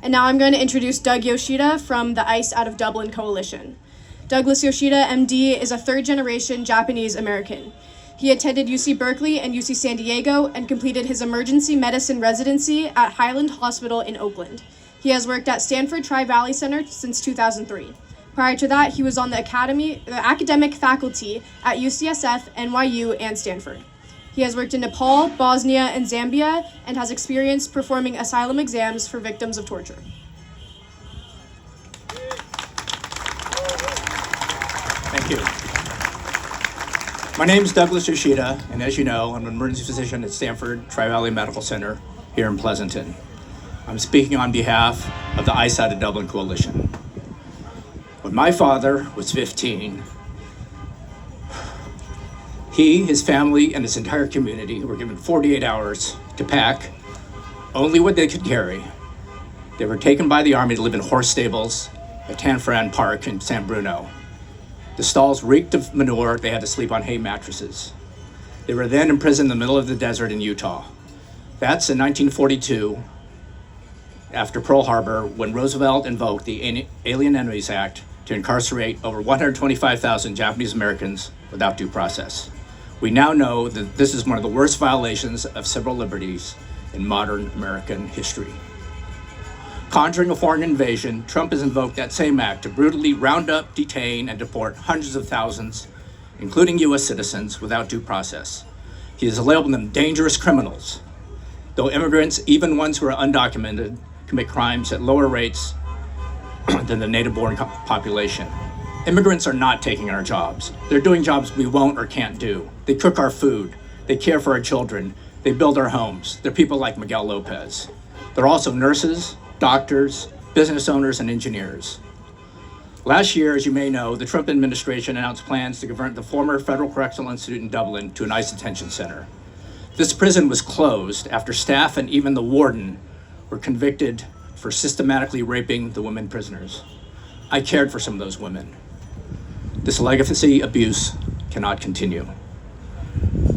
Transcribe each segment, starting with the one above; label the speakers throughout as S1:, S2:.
S1: And now I'm going to introduce Doug Yoshida from the ICE out of Dublin Coalition. Douglas Yoshida, MD, is a third-generation Japanese American. He attended UC Berkeley and UC San Diego and completed his emergency medicine residency at Highland Hospital in Oakland. He has worked at Stanford Tri-Valley Center since 2003. Prior to that, he was on the academic faculty at UCSF, NYU, and Stanford. He has worked in Nepal, Bosnia, and Zambia, and has experience performing asylum exams for victims of torture.
S2: Thank you. My name is Douglas Yoshida, and as you know, I'm an emergency physician at Stanford Tri-Valley Medical Center here in Pleasanton. I'm speaking on behalf of the ICE out of Dublin Coalition. When my father was 15, he, his family, and his entire community were given 48 hours to pack only what they could carry. They were taken by the army to live in horse stables at Tanforan Park in San Bruno. The stalls reeked of manure. They had to sleep on hay mattresses. They were then imprisoned in the middle of the desert in Utah. That's in 1942, after Pearl Harbor, when Roosevelt invoked the Alien Enemies Act to incarcerate over 125,000 Japanese Americans without due process. We now know that this is one of the worst violations of civil liberties in modern American history. Conjuring a foreign invasion, Trump has invoked that same act to brutally round up, detain, and deport hundreds of thousands, including US citizens, without due process. He has labeled them dangerous criminals, though immigrants, even ones who are undocumented, commit crimes at lower rates than the native-born population. Immigrants are not taking our jobs. They're doing jobs we won't or can't do. They cook our food. They care for our children. They build our homes. They're people like Miguel Lopez. They're also nurses, doctors, business owners, and engineers. Last year, as you may know, the Trump administration announced plans to convert the former Federal Correctional Institute in Dublin to an ICE detention center. This prison was closed after staff and even the warden were convicted for systematically raping the women prisoners. I cared for some of those women. This legacy abuse cannot continue.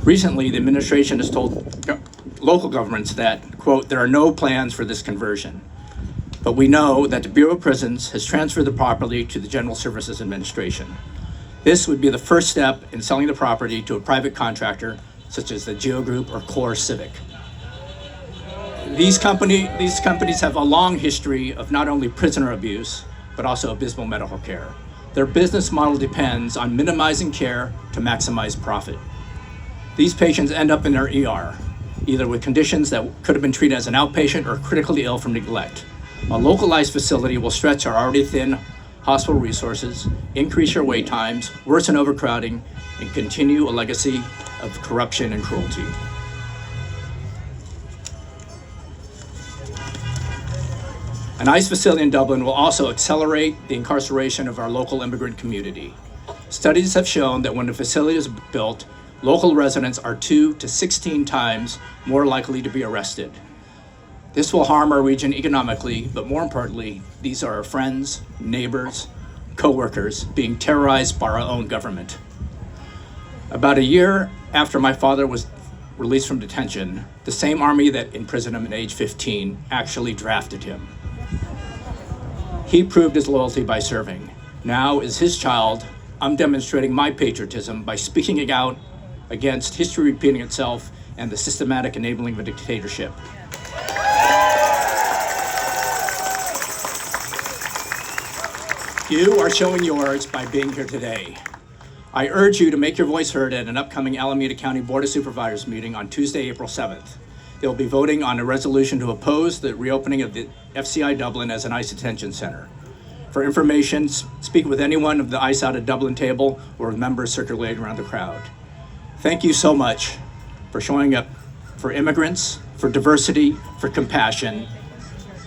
S2: Recently, the administration has told local governments that, quote, there are no plans for this conversion. But we know that the Bureau of Prisons has transferred the property to the General Services Administration. This would be the first step in selling the property to a private contractor, such as the Geo Group or Core Civic. These companies have a long history of not only prisoner abuse, but also abysmal medical care. Their business model depends on minimizing care to maximize profit. These patients end up in their ER, either with conditions that could have been treated as an outpatient or critically ill from neglect. A localized facility will stretch our already thin hospital resources, increase your wait times, worsen overcrowding, and continue a legacy of corruption and cruelty. An ICE facility in Dublin will also accelerate the incarceration of our local immigrant community. Studies have shown that when a facility is built, local residents are 2 to 16 times more likely to be arrested. This will harm our region economically, but more importantly, these are our friends, neighbors, co-workers being terrorized by our own government. About a year after my father was released from detention, the same army that imprisoned him at age 15 actually drafted him. He proved his loyalty by serving. Now, as his child, I'm demonstrating my patriotism by speaking out against history repeating itself and the systematic enabling of a dictatorship. You are showing yours by being here today. I urge you to make your voice heard at an upcoming Alameda County Board of Supervisors meeting on Tuesday, April 7th. They will be voting on a resolution to oppose the reopening of the FCI Dublin as an ICE detention center. For information, speak with anyone of the ICE out of Dublin table or with members circulating around the crowd. Thank you so much for showing up for immigrants, for diversity, for compassion,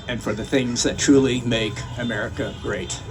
S2: and for the things that truly make America great.